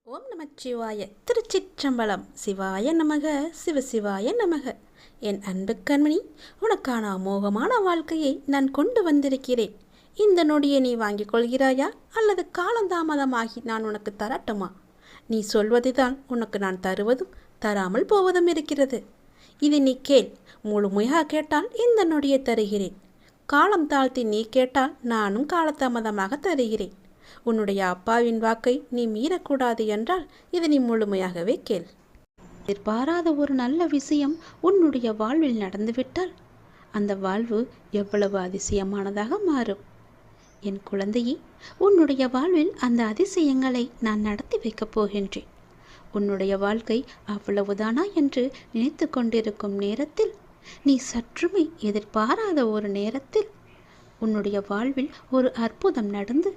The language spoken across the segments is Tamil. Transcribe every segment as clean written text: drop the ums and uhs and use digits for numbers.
ஓம் நமச்சிவாய. திருச்சிற்றம்பலம். சிவாய நமக. சிவசிவாய நமக. என் அன்பு கண்மணி, உனக்கான அமோகமான வாழ்க்கையை நான் கொண்டு வந்திருக்கிறேன். இந்த நொடியை நீ வாங்கிக் கொள்கிறாயா, அல்லது காலந்தாமதமாகி நான் உனக்கு தரட்டுமா? நீ சொல்வதுதான் உனக்கு நான் தருவதும் தராமல் போவதும் இருக்கிறது. இதை நீ கேள். முழுமையாக கேட்டால் இந்த நொடியை தருகிறேன். காலம் தாழ்த்தி நீ கேட்டால் நானும் காலதாமதமாக தருகிறேன். உன்னுடைய அப்பாவின் வாக்கை நீ மீறக்கூடாது என்றால் இதை நீ முழுமையாகவே கேள். எதிர்பாராத ஒரு நல்ல விஷயம் உன்னுடைய வாழ்வில் நடந்துவிட்டால் அந்த வாழ்வு எவ்வளவு அதிசயமானதாக மாறும். என் குழந்தையே, உன்னுடைய வாழ்வில் அந்த அதிசயங்களை நான் நடத்தி வைக்கப் போகின்றேன். உன்னுடைய வாழ்க்கை அவ்வளவுதானா என்று நினைத்து கொண்டிருக்கும் நேரத்தில், நீ சற்றுமே எதிர்பாராத ஒரு நேரத்தில் உன்னுடைய வாழ்வில் ஒரு அற்புதம் நடந்து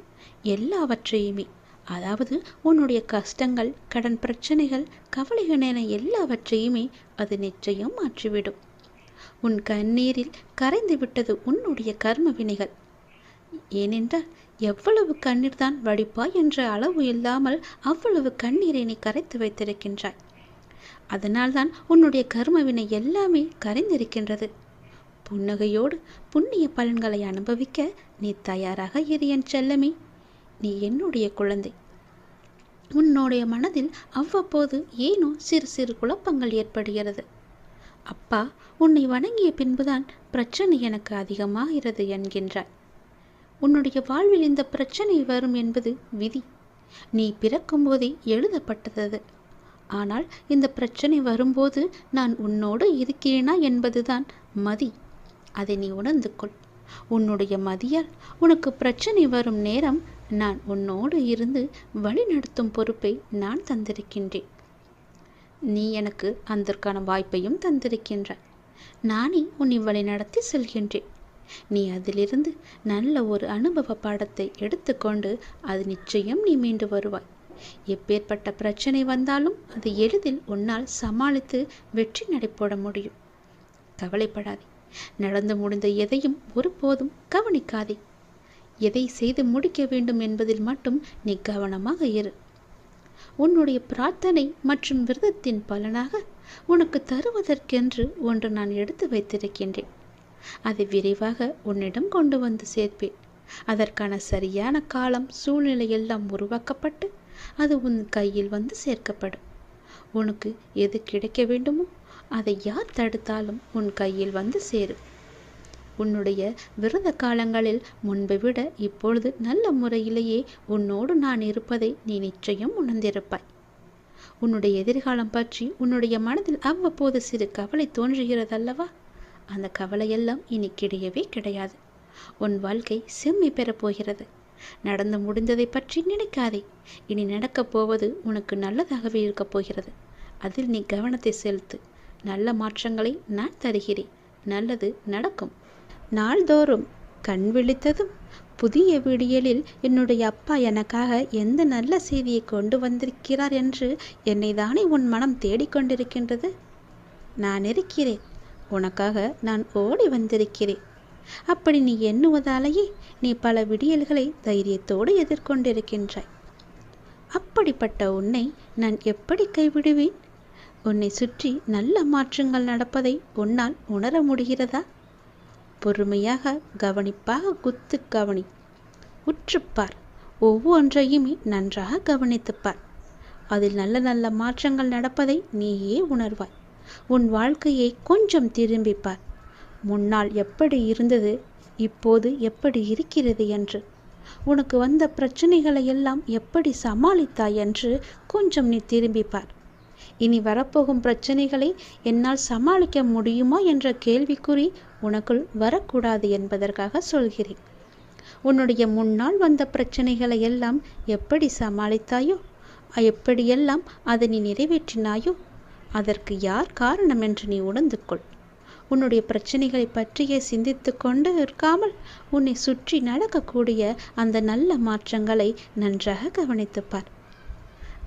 எல்லாவற்றையுமே, அதாவது உன்னுடைய கஷ்டங்கள், கடன் பிரச்சனைகள், கவலைகள் என எல்லாவற்றையுமே அது நிச்சயம் மாற்றிவிடும். உன் கண்ணீரில் கரைந்து விட்டது உன்னுடைய கர்ம வினைகள். ஏனென்றால் எவ்வளவு கண்ணீர் தான் வடிப்பாய் என்ற அளவு இல்லாமல் அவ்வளவு கண்ணீரை நீ கரைத்து வைத்திருக்கின்றாய். அதனால்தான் உன்னுடைய கர்மவினை எல்லாமே கரைந்திருக்கின்றது. புன்னகையோடு புண்ணிய பலன்களை அனுபவிக்க நீ தயாராக இரு என் செல்லமே. நீ என்னுடைய குழந்தை. உன்னுடைய மனதில் அவ்வப்போது ஏனோ சிறு சிறு குழப்பங்கள் ஏற்படுகிறது. அப்பா, உன்னை வணங்கிய பின்புதான் பிரச்சனை எனக்கு அதிகமாகிறது என்கின்றாய். உன்னுடைய வாழ்வில் இந்த பிரச்சனை வரும் என்பது விதி. நீ பிறக்கும் போதே எழுதப்பட்டது. ஆனால் இந்த பிரச்சனை வரும்போது நான் உன்னோடு இருக்கிறேனா என்பதுதான் மதி. அதை நீ உணர்ந்து கொள். உன்னுடைய மதியால் உனக்கு பிரச்சனை வரும் நேரம் நான் உன்னோடு இருந்து வழி நடத்தும் பொறுப்பை நான் தந்திருக்கின்றேன். நீ எனக்கு அதற்கான வாய்ப்பையும் தந்திருக்கின்றாய். நானே உன்னை வழி நடத்தி செல்கின்றேன். நீ அதிலிருந்து நல்ல ஒரு அனுபவ பாடத்தை எடுத்துக்கொண்டு அது நிச்சயம் நீ மீண்டு வருவாய். எப்பேற்பட்ட பிரச்சனை வந்தாலும் அது எளிதில் உன்னால் சமாளித்து வெற்றி நடைபோட முடியும். கவலைப்படாதே. நடந்து முடிந்த எதையும் ஒருபோதும் கவனிக்காதே. எதை செய்து முடிக்க வேண்டும் என்பதில் மட்டும் நீ கவனமாக இரு. உன்னுடைய பிரார்த்தனை மற்றும் விரதத்தின் பலனாக உனக்கு தருவதற்கென்று ஒன்று நான் எடுத்து வைத்திருக்கின்றேன். அதை விரைவாக உன்னிடம் கொண்டு வந்து சேர்ப்பேன். அதற்கான சரியான காலம், சூழ்நிலை எல்லாம் உருவாக்கப்பட்டு அது உன் கையில் வந்து சேர்க்கப்படும். உனக்கு எது கிடைக்க வேண்டுமோ அதை யார் தடுத்தாலும் உன் கையில் வந்து சேரும். உன்னுடைய விரத காலங்களில் முன்பை விட இப்பொழுது நல்ல முறையிலேயே உன்னோடு நான் இருப்பதை நீ நிச்சயம் உணர்ந்திருப்பாய். உன்னுடைய எதிர்காலம் பற்றி உன்னுடைய மனதில் அவ்வப்போது சிறு கவலை தோன்றுகிறதல்லவா? அந்த கவலையெல்லாம் இனி கிடையவே கிடையாது. உன் வாழ்க்கை செம்மை பெறப்போகிறது. நடந்து முடிந்ததை பற்றி நினைக்காதே. இனி நடக்கப் போவது உனக்கு நல்லதாகவே இருக்கப் போகிறது. அதில் நீ கவனத்தை செலுத்து. நல்ல மாற்றங்களை நான் தருகிறேன். நல்லது நடக்கும். நாள்தோறும் கண் விழித்ததும் புதிய விடியலில் என்னுடைய அப்பா எனக்காக எந்த நல்ல செய்தியை கொண்டு வந்திருக்கிறார் என்று என்னை தானே உன் மனம் தேடிக்கொண்டிருக்கின்றது. நான் இருக்கிறேன். உனக்காக நான் ஓடி வந்திருக்கிறேன். அப்படி நீ எண்ணுவதாலேயே நீ பல விடியல்களை தைரியத்தோடு எதிர்கொண்டிருக்கின்றாய். அப்படிப்பட்ட உன்னை நான் எப்படி கைவிடுவேன்? உன்னை சுற்றி நல்ல மாற்றங்கள் நடப்பதை உன்னால் உணர முடிகிறதா? பொறுமையாக, கவனிப்பாக குத்து கவனி. உற்றுப்பார். ஒவ்வொன்றையுமே நன்றாக கவனித்துப்பார். அதில் நல்ல நல்ல மாற்றங்கள் நடப்பதை நீயே உணர்வாய். உன் வாழ்க்கையை கொஞ்சம் திரும்பிப்பார். முன்னால் எப்படி இருந்தது, இப்போது எப்படி இருக்கிறது என்று, உனக்கு வந்த பிரச்சனைகளை எல்லாம் எப்படி சமாளித்தாய் என்று கொஞ்சம் நீ திரும்பிப்பார். இனி வரப்போகும் பிரச்சனைகளை என்னால் சமாளிக்க முடியுமா என்ற கேள்விக்குறி உனக்குள் வரக்கூடாது என்பதற்காக சொல்கிறேன். உன்னுடைய முன்னால் வந்த பிரச்சனைகளை எல்லாம் எப்படி சமாளித்தாயோ, எப்படியெல்லாம் அதை நீ நிறைவேற்றினாயோ, அதற்கு யார் காரணம் என்று நீ உணர்ந்து கொள். உன்னுடைய பிரச்சனைகளை பற்றியே சிந்தித்து கொண்டு இருக்காமல் உன்னை சுற்றி நடக்கக்கூடிய அந்த நல்ல மாற்றங்களை நன்றாக கவனித்துப்பார்.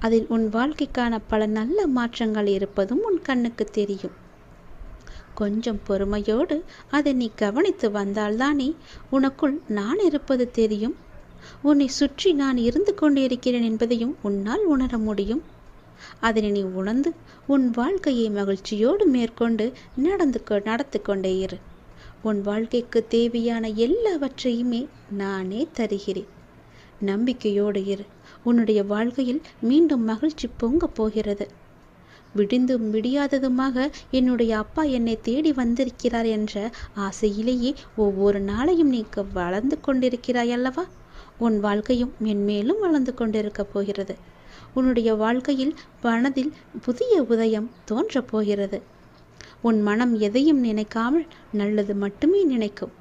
அதில் உன் வாழ்க்கைக்கான பல நல்ல மாற்றங்கள் இருப்பதும் உன் கண்ணுக்கு தெரியும். கொஞ்சம் பொறுமையோடு அதை நீ கவனித்து வந்தால்தானே உனக்குள் நான் இருப்பது தெரியும். உன்னை சுற்றி நான் இருந்து கொண்டிருக்கிறேன் என்பதையும் உன்னால் உணர முடியும். அதனை நீ உணர்ந்து உன் வாழ்க்கையை மகிழ்ச்சியோடு மேற்கொண்டு நடத்து கொண்டே இரு. உன் வாழ்க்கைக்கு தேவையான எல்லாவற்றையுமே நானே தருகிறேன். நம்பிக்கையோடு இரு. உன்னுடைய வாழ்க்கையில் மீண்டும் மகிழ்ச்சி பொங்கப் போகிறது. விடிந்தும் விடியாததுமாக என்னுடைய அப்பா என்னை தேடி வந்திருக்கிறார் என்ற ஆசையிலேயே ஒவ்வொரு நாளையும் நீ வளர்ந்து கொண்டிருக்கிறாய் அல்லவா? உன் வாழ்க்கையும் மென்மேலும் வளர்ந்து கொண்டிருக்க போகிறது. உன்னுடைய வாழ்க்கையில் மனதில் புதிய உதயம் தோன்றப் போகிறது. உன் மனம் எதையும் நினைக்காமல் நல்லது மட்டுமே நினைக்கும்.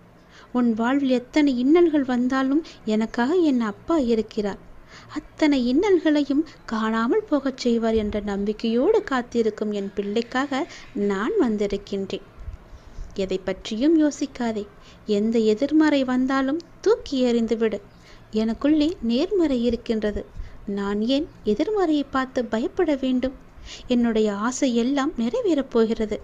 உன் வாழ்வில் எத்தனை இன்னல்கள் வந்தாலும் எனக்காக என் அப்பா இருக்கிறார், அத்தனை இன்னல்களையும் காணாமல் போகச் செய்வார் என்ற நம்பிக்கையோடு காத்திருக்கும் என் பிள்ளைக்காக நான் வந்திருக்கின்றேன். எதை பற்றியும் யோசிக்காதே. எந்த எதிர்மறை வந்தாலும் தூக்கி எறிந்துவிடு. எனக்குள்ளே நேர்மறை இருக்கின்றது. நான் ஏன் எதிர்மறையை பார்த்து பயப்பட வேண்டும்? என்னுடைய ஆசை எல்லாம் நிறைவேறப் போகிறது.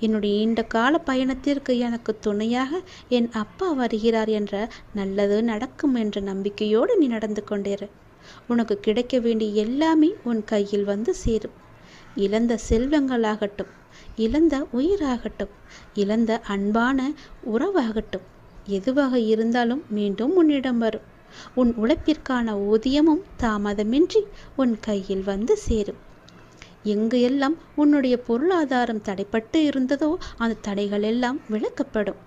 என்னுடைய நீண்ட கால பயணத்திற்கு எனக்கு துணையாக என் அப்பா வருகிறார் என்ற நல்லது நடக்கும் என்ற நம்பிக்கையோடு நீ நடந்து கொண்டேரு. உனக்கு கிடைக்க வேண்டிய எல்லாமே உன் கையில் வந்து சேரும். இழந்த செல்வங்களாகட்டும், இழந்த உயிராகட்டும், இழந்த அன்பான உறவாகட்டும், எதுவாக இருந்தாலும் மீண்டும் உன்னிடம் வரும். உன் உழைப்பிற்கான ஊதியமும் தாமதமின்றி உன் கையில் வந்து சேரும். எங்கு எல்லாம் உன்னுடைய பொருளாதாரம் தடைப்பட்டு இருந்ததோ அந்த தடைகள் எல்லாம் விலக்கப்படும்.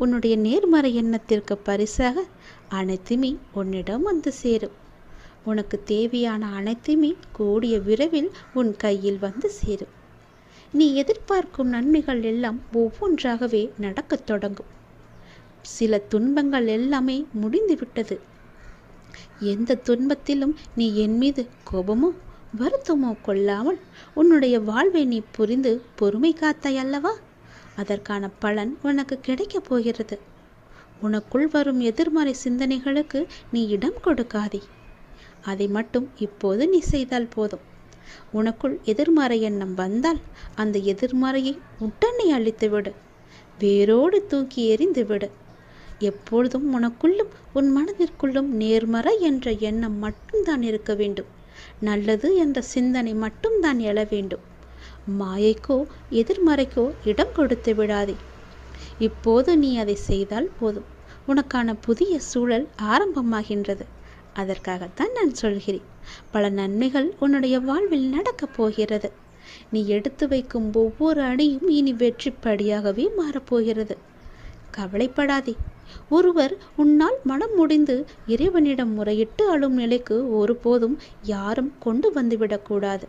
உன்னுடைய நேர்மறை எண்ணத்திற்கு பரிசாக அனைத்துமே உன்னிடம் வந்து சேரும். உனக்கு தேவையான அனைத்துமே கூடிய விரைவில் உன் கையில் வந்து சேரும். நீ எதிர்பார்க்கும் நன்மைகள் எல்லாம் ஒவ்வொன்றாகவே நடக்கத் தொடங்கும். சில துன்பங்கள் எல்லாமே முடிந்துவிட்டது. எந்த துன்பத்திலும் நீ என் மீது கோபமோ வருத்தமோ கொள்ளாமல் உன்னுடைய வாழ்வை நீ புரிந்து பொறுமை காத்தாய் அல்லவா? அதற்கான பலன் உனக்கு கிடைக்கப் போகிறது. உனக்குள் வரும் எதிர்மறை சிந்தனைகளுக்கு நீ இடம் கொடுக்காதே. அதை மட்டும் இப்போது நீ செய்தால் போதும். உனக்குள் எதிர்மறை எண்ணம் வந்தால் அந்த எதிர்மறையை உடனே அழித்துவிடு, வேரோடு தூக்கி எறிந்து விடு. எப்பொழுதும் உனக்குள்ளும் உன் மனதிற்குள்ளும் நேர்மறை என்ற எண்ணம் மட்டும்தான் இருக்க வேண்டும். நல்லது என்ற சிந்தனை மட்டும்தான் எழ வேண்டும். மாயைக்கோ எதிர்மறைக்கோ இடம் கொடுத்து விடாதே. இப்போது நீ அதை செய்தால் போதும். உனக்கான புதிய சூழல் ஆரம்பமாகின்றது. அதற்காகத்தான் நான் சொல்கிறேன். பல நன்மைகள் உன்னுடைய வாழ்வில் நடக்கப் போகிறது. நீ எடுத்து வைக்கும் ஒவ்வொரு அடியும் இனி வெற்றிப்படியாகவே மாறப்போகிறது. கவலைப்படாதே. ஒருவர் உன்னால் மனம் முடிந்து இறைவனிடம் முறையிட்டு அழும் நிலைக்கு ஒருபோதும் யாரும் கொண்டு வந்துவிடக்கூடாது.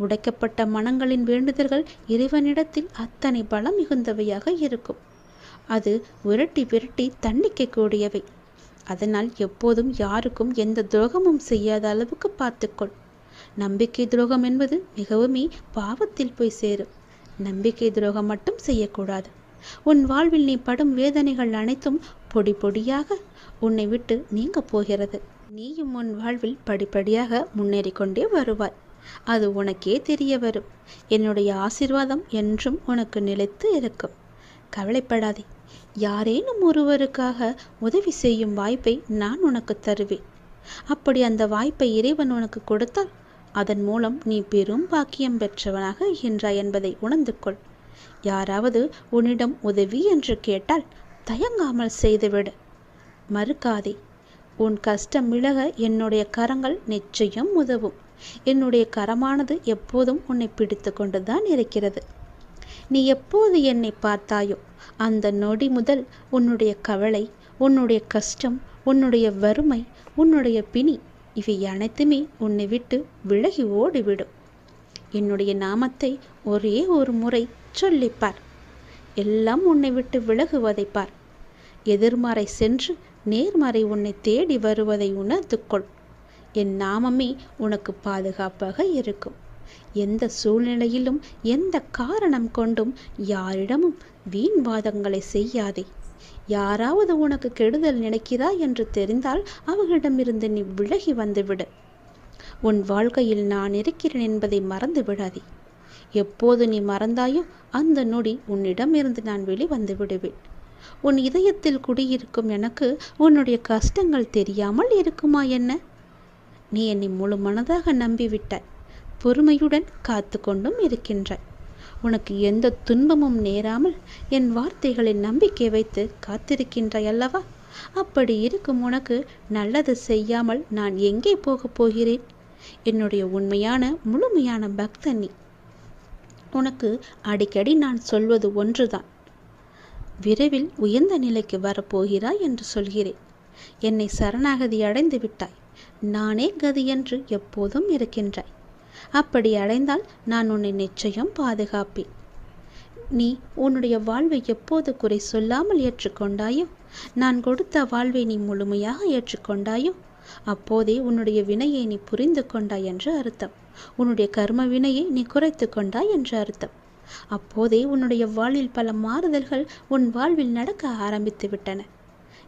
உடைக்கப்பட்ட மனங்களின் வேண்டுதல்கள் இறைவனிடத்தில் அத்தனை பலம் மிகுந்தவையாக இருக்கும். அது விரட்டி விரட்டி தண்டிக்கக்கூடியவை. அதனால் எப்போதும் யாருக்கும் எந்த துரோகமும் செய்யாத அளவுக்கு பார்த்துக்கொள். நம்பிக்கை துரோகம் என்பது மிகவுமே பாவத்தில் போய் சேரும். நம்பிக்கை துரோகம் மட்டும் செய்யக்கூடாது. உன் வாழ்வில் நீ படும் வேதனைகள் அனைத்தும் பொடி பொடியாக உன்னை விட்டு நீங்க போகிறது. நீயும் உன் வாழ்வில் படிப்படியாக முன்னேறி கொண்டே வருவாய். அது உனக்கே தெரிய வரும். என்னுடைய ஆசீர்வாதம் என்றும் உனக்கு நிலைத்து இருக்கும். கவலைப்படாதே. யாரேனும் ஒருவருக்காக உதவி செய்யும் வாய்ப்பை நான் உனக்கு தருவேன். அப்படி அந்த வாய்ப்பை இறைவன் உனக்கு கொடுத்தால் அதன் மூலம் நீ பெரும் பாக்கியம் பெற்றவனாக இருக்கின்றாய் என்பதை உணர்ந்து கொள். யாராவது உன்னிடம் உதவி என்று கேட்டால் தயங்காமல் செய்துவிடு. மறுக்காதே. உன் கஷ்டம் விலக என்னுடைய கரங்கள் நிச்சயம் உதவும். என்னுடைய கரமானது எப்போதும் உன்னை பிடித்து கொண்டுதான் இருக்கிறது. நீ எப்போது என்னை பார்த்தாயோ அந்த நொடி முதல் உன்னுடைய கவலை, உன்னுடைய கஷ்டம், உன்னுடைய வறுமை, உன்னுடைய பிணி இவை அனைத்துமே உன்னை விட்டு விலகி ஓடிவிடும். என்னுடைய நாமத்தை ஒரே ஒரு முறை சொல்லிப்பார். எல்லாம் உன்னை விட்டு விலகுவதை பார். எதிர்மறை சென்று நேர்மறை உன்னை தேடி வருவதை உணர்ந்து கொள். என் நாமமே உனக்கு பாதுகாப்பாக இருக்கும். எந்த சூழ்நிலையிலும் எந்த காரணம் கொண்டும் யாரிடமும் வீண் வாதங்களை செய்யாதே. யாராவது உனக்கு கெடுதல் நினைக்கிறாய் என்று தெரிந்தால் அவர்களிடமிருந்து நீ விலகி வந்துவிடு. உன் வாழ்க்கையில் நான் இருக்கிறேன் என்பதை மறந்து விடாதே. எப்போது நீ மறந்தாயோ அந்த நொடி உன்னிடமிருந்து நான் வெளிவந்து விடுவேன். உன் இதயத்தில் குடியிருக்கும் எனக்கு உன்னுடைய கஷ்டங்கள் தெரியாமல் இருக்குமா என்ன? நீ என்னை முழு மனதாக நம்பிவிட்டாய். பொறுமையுடன் காத்து கொண்டும் இருக்கின்றாய். உனக்கு எந்த துன்பமும் நேராமல் என் வார்த்தைகளில் நம்பிக்கை வைத்து காத்திருக்கின்றாய் அல்லவா? அப்படி இருக்கும் உனக்கு நல்லது செய்யாமல் நான் எங்கே போகப் போகிறேன்? என்னுடைய உண்மையான முழுமையான பக்தன் நீ. உனக்கு அடிக்கடி நான் சொல்வது ஒன்றுதான். விரைவில் உயர்ந்த நிலைக்கு வரப்போகிறாய் என்று சொல்கிறேன். என்னை சரணாகதி அடைந்து விட்டாய். நானே கதி என்று எப்போதும் இருக்கின்றாய். அப்படி அடைந்தால் நான் உன்னை நிச்சயம் பாதுகாப்பேன். நீ உன்னுடைய வாழ்வை எப்போது குறை சொல்லாமல் ஏற்றுக்கொண்டாயோ, நான் கொடுத்த வாழ்வை நீ முழுமையாக ஏற்றுக்கொண்டாயோ, அப்போதே உன்னுடைய வினையை நீ புரிந்து கொண்டாய் என்று அர்த்தம். உன்னுடைய கர்ம வினையை நீ குறைத்து கொண்டாய் என்று அர்த்தம். அப்போதே உன்னுடைய வாழ்வில் பல மாறுதல்கள் உன் வாழ்வில் நடக்க ஆரம்பித்து விட்டன.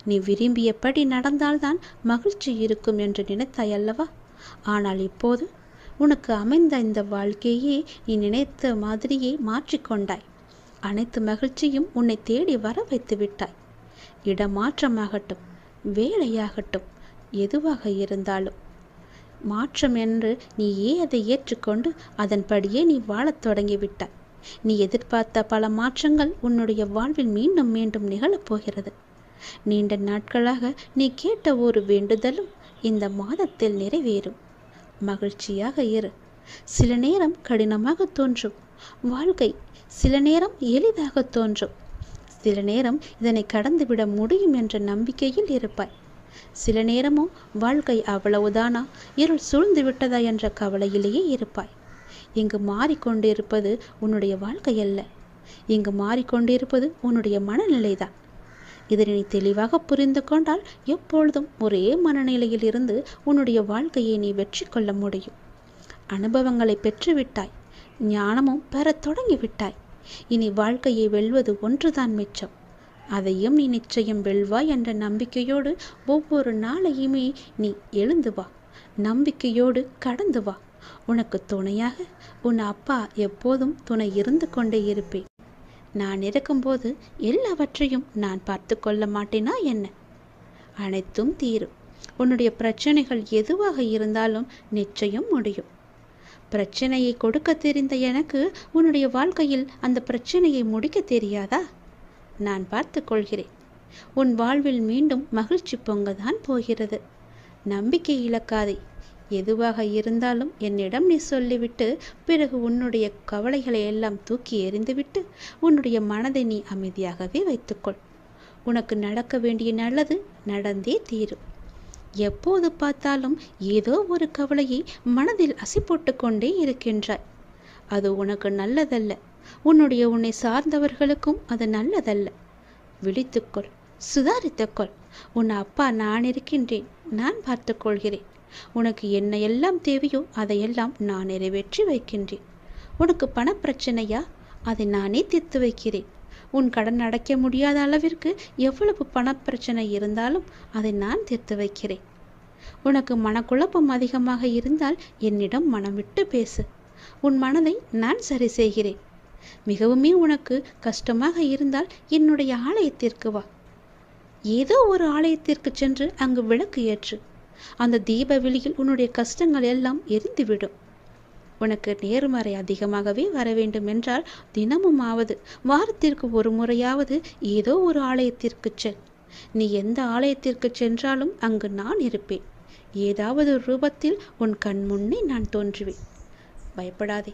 நீ விரும்பியபடி நடந்தால்தான் மகிழ்ச்சி இருக்கும் என்று நினைத்தாய் அல்லவா? ஆனால் இப்போது உனக்கு அமைந்த இந்த வாழ்க்கையே நீ நினைத்த மாதிரியே மாற்றிக்கொண்டாய். அனைத்து மகிழ்ச்சியும் உன்னை தேடி வர வைத்து விட்டாய். இடமாற்றமாகட்டும், வேலையாகட்டும், எதுவாக இருந்தாலும் மாற்றம் என்று நீயே அதை ஏற்றுக்கொண்டு அதன்படியே நீ வாழத் தொடங்கிவிட்டாய். நீ எதிர்பார்த்த பல மாற்றங்கள் உன்னுடைய வாழ்வில் மீண்டும் மீண்டும் நிகழப்போகிறது. நீண்ட நாட்களாக நீ கேட்ட ஒரு வேண்டுதலும் இந்த மாதத்தில் நிறைவேறும். மகிழ்ச்சியாக இரு. சில நேரம் கடினமாக தோன்றும் வாழ்க்கை, சில நேரம் எளிதாக தோன்றும். சில நேரம் இதனை கடந்துவிட முடியும் என்ற நம்பிக்கையில் இருப்பாய். சில நேரமும் வாழ்க்கை அவ்வளவுதானா, இருள் சூழ்ந்து விட்டதா என்ற கவலையிலேயே இருப்பாய். இங்கு மாறிக்கொண்டிருப்பது உன்னுடைய வாழ்க்கை அல்ல. இங்கு மாறிக்கொண்டிருப்பது உன்னுடைய மனநிலைதான். இதனை நீ தெளிவாக புரிந்து கொண்டால் எப்பொழுதும் ஒரே மனநிலையில் இருந்து உன்னுடைய வாழ்க்கையை நீ வெற்றி கொள்ள முடியும். அனுபவங்களை பெற்றுவிட்டாய். ஞானமும் பெறத் தொடங்கிவிட்டாய். இனி வாழ்க்கையை வெல்வது ஒன்றுதான் மிச்சம். அதையும் நீ நிச்சயம் வெல்வாய் என்ற நம்பிக்கையோடு ஒவ்வொரு நாளையுமே நீ எழுந்து வா. நம்பிக்கையோடு கடந்து வா. உனக்கு துணையாக உன் அப்பா எப்போதும் துணை இருந்து கொண்டே இருப்பேன். நான் இருக்கும்போது எல்லாவற்றையும் நான் பார்த்து கொள்ள மாட்டேனா என்ன? அனைத்தும் தீரும். உன்னுடைய பிரச்சனைகள் எதுவாக இருந்தாலும் நிச்சயம் முடியும். பிரச்சனையை கொடுக்க தெரிந்த எனக்கு உன்னுடைய வாழ்க்கையில் அந்த பிரச்சனையை முடிக்க தெரியாதா? நான் பார்த்து கொள்கிறேன். உன் வாழ்வில் மீண்டும் மகிழ்ச்சி பொங்கதான் போகிறது. நம்பிக்கை இழக்காதே. எதுவாக இருந்தாலும் என்னிடம் நீ சொல்லிவிட்டு பிறகு உன்னுடைய கவலைகளை எல்லாம் தூக்கி எறிந்துவிட்டு உன்னுடைய மனதை நீ அமைதியாகவே வைத்துக்கொள். உனக்கு நடக்க வேண்டிய நல்லது நடந்தே தீரும். எப்போது பார்த்தாலும் ஏதோ ஒரு கவலையை மனதில் அசி போட்டு கொண்டே இருக்கின்றாய். அது உனக்கு நல்லதல்ல. உன்னை சார்ந்தவர்களுக்கும் அது நல்லதல்ல. விழித்துக்கொள், சுதாரித்துக்கொள். உன் அப்பா நான் இருக்கின்றேன். நான் பார்த்து கொள்கிறேன். உனக்கு என்ன எல்லாம் தேவையோ அதையெல்லாம் நான் நிறைவேற்றி வைக்கின்றேன். உனக்கு பணப்பிரச்சனையா? அதை நானே தீர்த்து வைக்கிறேன். உன் கடன் அடைக்க முடியாத அளவிற்கு எவ்வளவு பணப்பிரச்சனை இருந்தாலும் அதை நான் தீர்த்து வைக்கிறேன். உனக்கு மனக்குழப்பம் அதிகமாக இருந்தால் என்னிடம் மனம் விட்டு பேசு. உன் மனதை நான் சரி செய்கிறேன். மிகவுமே உனக்கு கஷ்டமாக இருந்தால் என்னுடைய ஆலயத்திற்கு வா. ஏதோ ஒரு ஆலயத்திற்கு சென்று அங்கு விளக்கு ஏற்று. அந்த தீப வெளியில் உன்னுடைய கஷ்டங்கள் எல்லாம் எரிந்துவிடும். உனக்கு நேர்மறை அதிகமாகவே வர வேண்டும் என்றால் தினமும் ஆவது வாரத்திற்கு ஒரு முறையாவது ஏதோ ஒரு ஆலயத்திற்கு செல். நீ எந்த ஆலயத்திற்கு சென்றாலும் அங்கு நான் இருப்பேன். ஏதாவது ரூபத்தில் உன் கண் முன்னே நான் தோன்றுவேன். பயப்படாதே.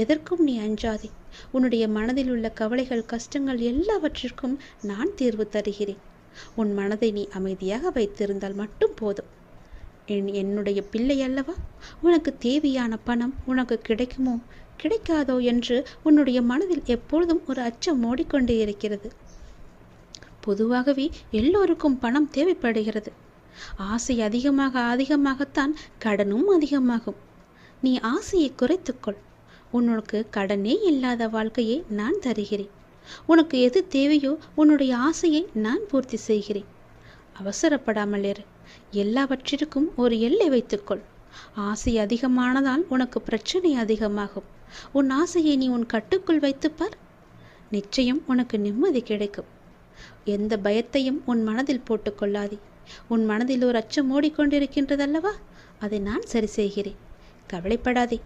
எதற்கும் நீ அஞ்சாதே. உன்னுடைய மனதில் உள்ள கவலைகள், கஷ்டங்கள் எல்லாவற்றிற்கும் நான் தீர்வு தருகிறேன். உன் மனதை நீ அமைதியாக வைத்திருந்தால் மட்டும் போதும். என்னுடைய பிள்ளை அல்லவா? உனக்கு தேவையான பணம் உனக்கு கிடைக்குமோ கிடைக்காதோ என்று உன்னுடைய மனதில் எப்பொழுதும் ஒரு அச்சம் ஓடிக்கொண்டே இருக்கிறது. பொதுவாகவே எல்லோருக்கும் பணம் தேவைப்படுகிறது. ஆசை அதிகமாகத்தான் கடனும் அதிகமாகும். நீ ஆசையை குறைத்துக்கொள். உனக்கு கடனே இல்லாத வாழ்க்கையை நான் தருகிறேன். உனக்கு எது தேவையோ உன்னுடைய ஆசையை நான் பூர்த்தி செய்கிறேன். அவசரப்படாமல் இரு. எல்லாவற்றிற்கும் ஒரு எல்லை வைத்துக்கொள். ஆசை அதிகமானதால் உனக்கு பிரச்சனை அதிகமாகும். உன் ஆசையை நீ உன் கட்டுக்குள் வைத்துப்பார். நிச்சயம் உனக்கு நிம்மதி கிடைக்கும். எந்த பயத்தையும் உன் மனதில் போட்டுக்கொள்ளாதே. உன் மனதில் ஒரு அச்சம் ஓடிக்கொண்டிருக்கின்றதல்லவா, அதை நான் சரி செய்கிறேன். கவலைப்படாதே.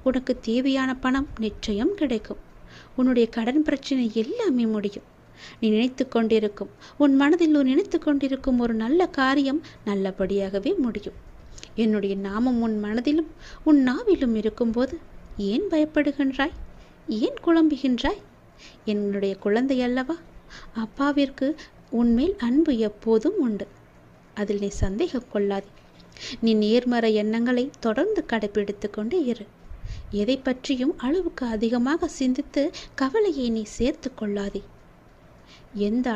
உனக்கு தேவையான பணம் நிச்சயம் கிடைக்கும். உன்னுடைய கடன் பிரச்சனை எல்லாமே முடியும். நீ நினைத்து கொண்டிருக்கும், உன் மனதில் நினைத்து கொண்டிருக்கும் ஒரு நல்ல காரியம் நல்லபடியாகவே முடியும். என்னுடைய நாமம் உன் மனதிலும் உன் நாவிலும் இருக்கும்போது ஏன் பயப்படுகின்றாய்? ஏன் குழம்புகின்றாய்? என்னுடைய குழந்தை அல்லவா, அப்பாவிற்கு உன்மேல் அன்பு எப்போதும் உண்டு. அதில் நீ சந்தேகம் கொள்ளாதே. நீ நேர்மறை எண்ணங்களை தொடர்ந்து கடைபிடித்து கொண்டே இரு. எதை பற்றியும் அளவுக்கு அதிகமாக சிந்தித்து கவலையை நீ சேர்த்து கொள்ளாதே. எந்த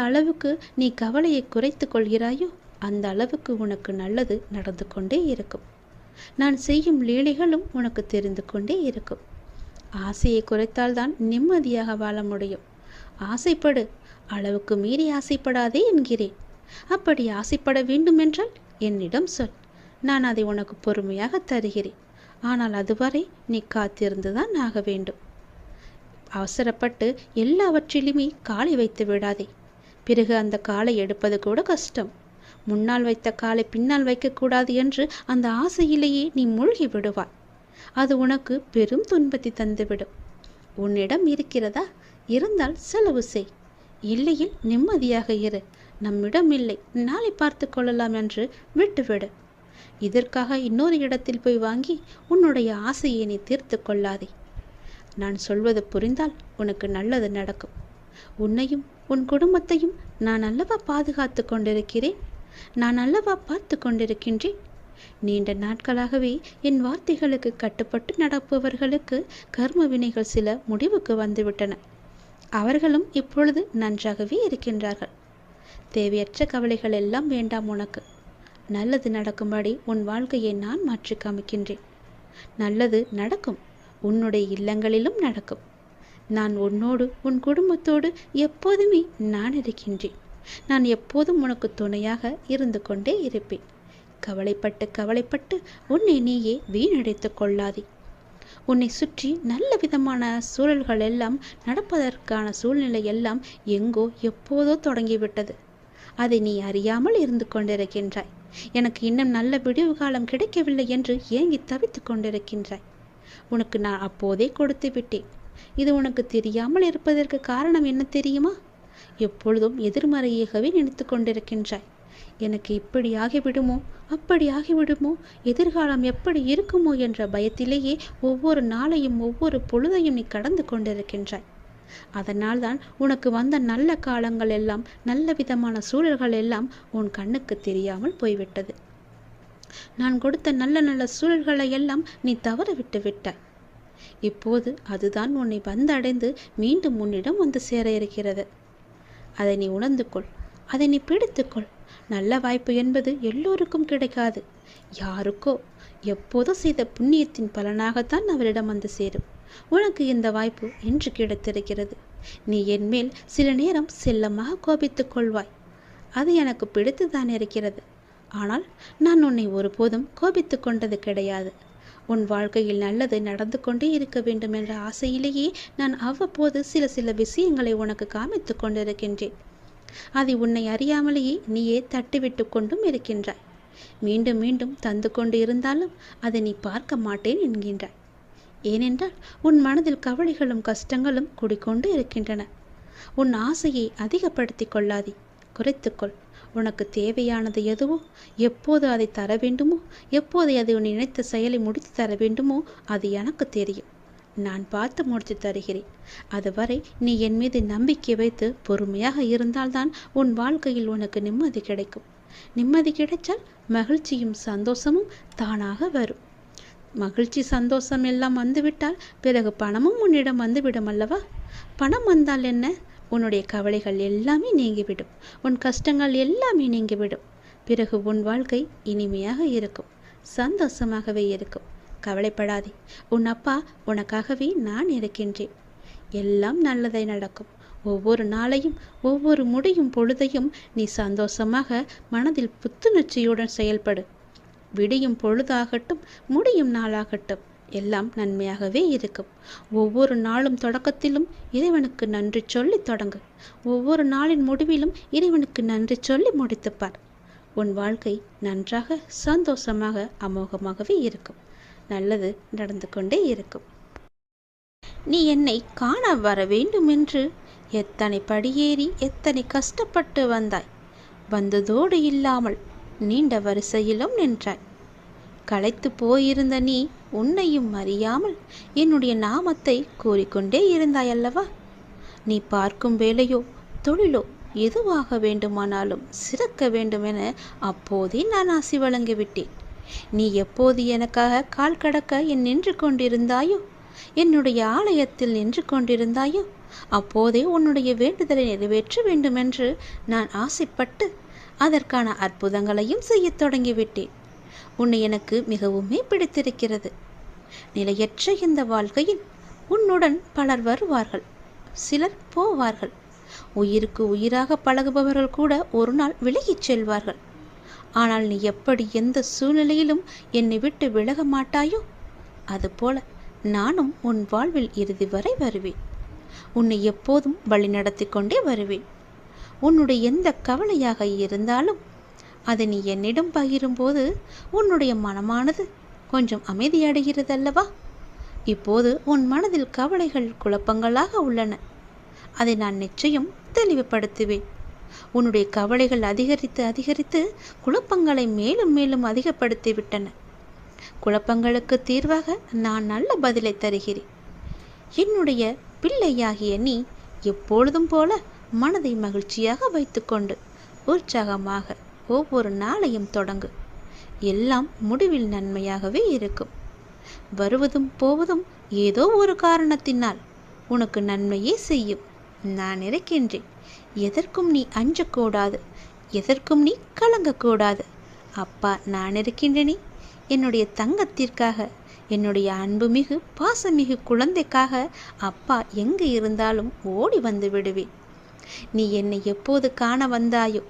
அளவுக்கு நீ கவலையை குறைத்து கொள்கிறாயோ அந்த அளவுக்கு உனக்கு நல்லது நடந்து கொண்டே இருக்கும். நான் செய்யும் லீலைகளும் உனக்கு தெரிந்து கொண்டே இருக்கும். ஆசையை குறைத்தால்தான் நிம்மதியாக வாழ முடியும். ஆசைப்படு, அளவுக்கு மீறி ஆசைப்படாதே என்கிறேன். அப்படி ஆசைப்பட வேண்டுமென்றால் என்னிடம் சொல், நான் அதை உனக்கு பொறுமையாக தருகிறேன். ஆனால் அதுவரை நீ காத்திருந்துதான் ஆக வேண்டும். அவசரப்பட்டு எல்லாவற்றிலுமே காலை வைத்து விடாதே. பிறகு அந்த காலை எடுப்பது கூட கஷ்டம். முன்னால் வைத்த காலை பின்னால் வைக்கக்கூடாது என்று அந்த ஆசையிலேயே நீ மூழ்கி விடுவாய். அது உனக்கு பெரும் துன்பத்தை தந்துவிடும். உன்னிடம் இருக்கிறதா? இருந்தால் செலவு செய். இல்லையில் நிம்மதியாக இரு. நம்மிடம் இல்லை, நாளை பார்த்து கொள்ளலாம் என்று விட்டுவிடு. இதற்காக இன்னொரு இடத்தில் போய் வாங்கி உன்னுடைய ஆசையை நீ தீர்த்து கொள்ளாதே. நான் சொல்வது புரிந்தால் உனக்கு நல்லது நடக்கும். உன்னையும் உன் குடும்பத்தையும் நான் அல்லவா பாதுகாத்து கொண்டிருக்கிறேன். நான் அல்லவா பார்த்து கொண்டிருக்கின்றேன். நீண்ட நாட்களாகவே என் வார்த்தைகளுக்கு கட்டுப்பட்டு நடப்பவர்களுக்கு கர்ம வினைகள் சில முடிவுக்கு வந்துவிட்டன. அவர்களும் இப்பொழுது நன்றாகவே இருக்கின்றார்கள். தேவையற்ற கவலைகள் எல்லாம் வேண்டாம் உனக்கு. நல்லது நடக்கும்படி உன் வாழ்க்கையை நான் மாற்றி காமிக்கின்றேன். நல்லது நடக்கும். உன்னுடைய இல்லங்களிலும் நடக்கும். நான் உன்னோடு உன் குடும்பத்தோடு எப்போதுமே நான் இருக்கின்றேன். நான் எப்போதும் உனக்கு துணையாக இருந்து கொண்டே இருப்பேன். கவலைப்பட்டு உன்னை நீயே வீணடைத்து கொள்ளாதே. உன்னை சுற்றி நல்ல விதமான சூழல்கள் எல்லாம் நடப்பதற்கான சூழ்நிலை எல்லாம் எங்கோ எப்போதோ தொடங்கிவிட்டது. அதை நீ அறியாமல் இருந்து கொண்டிருக்கின்றாய். எனக்கு இன்னும் நல்ல விடிவு காலம் கிடைக்கவில்லை என்று ஏங்கி தவித்து கொண்டிருக்கின்றாய். உனக்கு நான் அப்போதே கொடுத்து விட்டேன். இது உனக்கு தெரியாமல் இருப்பதற்கு காரணம் என்ன தெரியுமா? எப்பொழுதும் எதிர்மறையாகவே நினைத்து கொண்டிருக்கின்றாய். எனக்கு இப்படி ஆகிவிடுமோ, அப்படி ஆகிவிடுமோ, எதிர்காலம் எப்படி இருக்குமோ என்ற பயத்திலேயே ஒவ்வொரு நாளையும் ஒவ்வொரு பொழுதையும் நீ கடந்து கொண்டிருக்கின்றாய். அதனால்தான் உனக்கு வந்த நல்ல காலங்கள் எல்லாம், நல்ல விதமான சூழல்கள் எல்லாம் உன் கண்ணுக்கு தெரியாமல் போய்விட்டது. நான் கொடுத்த நல்ல நல்ல சூழல்களை எல்லாம் நீ தவற விட்டு விட்டாய். இப்போது அதுதான் உன்னை வந்தடைந்து மீண்டும் உன்னிடம் வந்து சேர இருக்கிறது. அதை நீ உணர்ந்து கொள். அதை நீ பிடித்துக்கொள். நல்ல வாய்ப்பு என்பது எல்லோருக்கும் கிடைக்காது. யாருக்கோ எப்போதோ செய்த புண்ணியத்தின் பலனாகத்தான் அவரிடம் வந்து சேரும். உனக்கு இந்த வாய்ப்பு இன்று கிடைத்திருக்கிறது. நீ என்மேல் சில நேரம் செல்லமாக கோபித்துக் கொள்வாய். அது எனக்கு பிடித்துதான் இருக்கிறது. ஆனால் நான் உன்னை ஒருபோதும் கோபித்து கொண்டது கிடையாது. உன் வாழ்க்கையில் நல்லது நடந்து கொண்டே இருக்க வேண்டும் என்ற ஆசையிலேயே நான் அவ்வப்போது சில விஷயங்களை உனக்கு காமித்து கொண்டிருக்கின்றேன். அதை உன்னை அறியாமலேயே நீயே தட்டிவிட்டு கொண்டும் இருக்கின்றாய். மீண்டும் மீண்டும் தந்து கொண்டு இருந்தாலும் அதை நீ பார்க்க மாட்டேன் என்கின்றாய். ஏனென்றால் உன் மனதில் கவலைகளும் கஷ்டங்களும் குடிக்கொண்டு இருக்கின்றன. உன் ஆசையை அதிகப்படுத்தி கொள்ளாதே, குறைத்துக்கொள். உனக்கு தேவையானது எதுவோ, எப்போது அதை தர வேண்டுமோ, எப்போது அதை உன் நினைத்த செயலை முடித்து தர வேண்டுமோ அது எனக்கு தெரியும். நான் பார்த்து முடித்து தருகிறேன். அதுவரை நீ என் மீது நம்பிக்கை வைத்து பொறுமையாக இருந்தால்தான் உன் வாழ்க்கையில் உனக்கு நிம்மதி கிடைக்கும். நிம்மதி கிடைச்சால் மகிழ்ச்சியும் சந்தோஷமும் தானாக வரும். மகிழ்ச்சி சந்தோஷம் எல்லாம் வந்துவிட்டால் பிறகு பணமும் உன்னிடம் வந்துவிடும் அல்லவா? பணம் வந்தால் என்ன? உன்னுடைய கவலைகள் எல்லாமே நீங்கிவிடும். உன் கஷ்டங்கள் எல்லாமே நீங்கிவிடும். பிறகு உன் வாழ்க்கை இனிமையாக இருக்கும், சந்தோஷமாகவே இருக்கும். கவலைப்படாதே. உன் அப்பா உனக்காகவே நான் இருக்கின்றேன். எல்லாம் நல்லதை நடக்கும். ஒவ்வொரு நாளையும் ஒவ்வொரு முடியும் பொழுதையும் நீ சந்தோஷமாக மனதில் புத்துணர்ச்சியுடன் செயல்படு. விடியும் பொழுதாகட்டும், முடியும் நாளாகட்டும், எல்லாம் நன்மையாகவே இருக்கும். ஒவ்வொரு நாளும் தொடக்கத்திலும் இறைவனுக்கு நன்றி சொல்லி தொடங்கு. ஒவ்வொரு நாளின் முடிவிலும் இறைவனுக்கு நன்றி சொல்லி முடித்துப்பார். உன் வாழ்க்கை நன்றாக, சந்தோஷமாக, அமோகமாகவே இருக்கும். நல்லது நடந்து கொண்டே இருக்கும். நீ என்னை காண வர வேண்டும் என்று எத்தனை படியேறி எத்தனை கஷ்டப்பட்டு வந்தாய். வந்ததோடு இல்லாமல் நீண்ட வரிசையிலும் நின்றாய். களைத்து போயிருந்த நீ உன்னையும் அறியாமல் என்னுடைய நாமத்தை கூறிக்கொண்டே இருந்தாய் அல்லவா? நீ பார்க்கும் வேலையோ தொழிலோ எதுவாக வேண்டுமானாலும் சிறக்க வேண்டுமென அப்போதே நான் ஆசி வழங்கிவிட்டேன். நீ எப்போது எனக்காக கால் கடக்க என் நின்று கொண்டிருந்தாயோ, என்னுடைய ஆலயத்தில் நின்று கொண்டிருந்தாயோ, அப்போதே உன்னுடைய வேண்டுதலை நிறைவேற்ற வேண்டுமென்று நான் ஆசைப்பட்டு அதற்கான அற்புதங்களையும் செய்யத் தொடங்கிவிட்டேன். உன்னை எனக்கு மிகவுமே பிடித்திருக்கிறது. நிலையற்ற இந்த வாழ்க்கையில் உன்னுடன் பலர் வருவார்கள், சிலர் போவார்கள். உயிருக்கு உயிராக பழகுபவர்கள் கூட ஒரு நாள் விலகிச் செல்வார்கள். ஆனால் நீ எப்படி எந்த சூழ்நிலையிலும் என்னை விட்டு விலக மாட்டாயோ, அதுபோல நானும் உன் வாழ்வில் இறுதி வரை வருவேன். உன்னை எப்போதும் வழி நடத்தி கொண்டே வருவேன். உன்னுடைய எந்த கவலையாக இருந்தாலும் அதை நீ என்னிடம் பகிரும்போது உன்னுடைய மனமானது கொஞ்சம் அமைதியடைகிறது அல்லவா? இப்போது உன் மனதில் கவலைகள் குழப்பங்களாக உள்ளன. அதை நான் நிச்சயம் தெளிவுபடுத்துவேன். உன்னுடைய கவலைகள் அதிகரித்து அதிகரித்து குழப்பங்களை மேலும் மேலும் அதிகப்படுத்தி விட்டன. குழப்பங்களுக்கு தீர்வாக நான் நல்ல பதிலை தருகிறேன். என்னுடைய பிள்ளையாகிய நீ எப்பொழுதும் போல மனதை மகிழ்ச்சியாக வைத்துக்கொண்டு உற்சாகமாக ஒவ்வொரு நாளையும் தொடங்கு. எல்லாம் முடிவில் நன்மையாகவே இருக்கும். வருவதும் போவதும் ஏதோ ஒரு காரணத்தினால் உனக்கு நன்மையே செய்யும். நான் இருக்கின்றேன். எதற்கும் நீ அஞ்சக்கூடாது, எதற்கும் நீ கலங்கக்கூடாது. அப்பா நான் இருக்கின்றேனே. என்னுடைய தங்கத்திற்காக, என்னுடைய அன்புமிகு பாசமிகு குழந்தைக்காக அப்பா எங்கு இருந்தாலும் ஓடி வந்து விடுவேன். நீ என்னை எப்போது காண வந்தாயோ,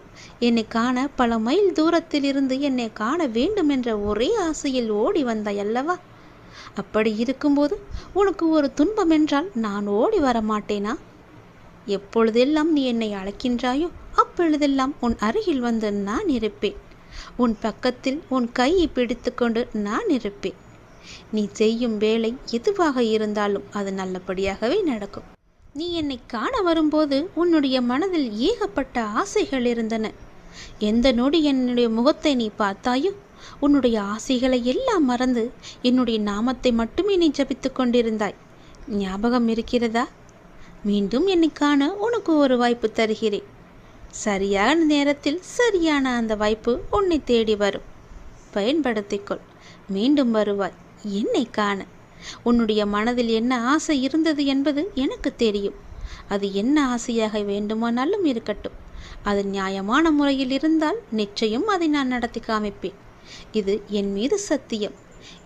என்னை காண பல மைல் தூரத்தில் இருந்து என்னை காண வேண்டும் என்ற ஒரே ஆசையில் ஓடி வந்தாய் அல்லவா? அப்படி இருக்கும்போது உனக்கு ஒரு துன்பம் என்றால் நான் ஓடி வர மாட்டேனா? எப்பொழுதெல்லாம் நீ என்னை அழைக்கின்றாயோ அப்பொழுதெல்லாம் உன் அருகில் வந்து நான் இருப்பேன். உன் பக்கத்தில் உன் கையை பிடித்து கொண்டு நான் இருப்பேன். நீ செய்யும் வேலை எதுவாக இருந்தாலும் அது நல்லபடியாகவே நடக்கும். நீ என்னை காண வரும்போது உன்னுடைய மனதில் ஏகப்பட்ட ஆசைகள் இருந்தன. எந்த நொடி என்னுடைய முகத்தை நீ பார்த்தாயோ உன்னுடைய ஆசைகளை எல்லாம் மறந்து என்னுடைய நாமத்தை மட்டுமே நீ ஜபித்து கொண்டிருந்தாய். ஞாபகம் இருக்கிறதா? மீண்டும் என்னை காண உனக்கு ஒரு வாய்ப்பு தருகிறேன். சரியான நேரத்தில் சரியான அந்த வாய்ப்பு உன்னை தேடி வரும். பயன்படுத்திக்கொள். மீண்டும் வருவாய் என்னை காண. உன்னுடைய மனதில் என்ன ஆசை இருந்தது என்பது எனக்கு தெரியும். அது என்ன ஆசையாக வேண்டுமானாலும் இருக்கட்டும். அது நியாயமான முறையில் இருந்தால் நிச்சயம் அதை நான் நடத்தி காமிப்பேன். இது என் மீது சத்தியம்.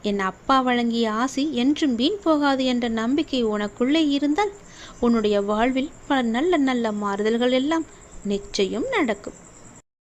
என் அப்பா வழங்கிய ஆசி என்றும் வீண் போகாது என்ற நம்பிக்கை உனக்குள்ளே இருந்தால் உன்னுடைய வாழ்வில் பல நல்ல நல்ல மாறுதல்கள் எல்லாம் நிச்சயம் நடக்கும்.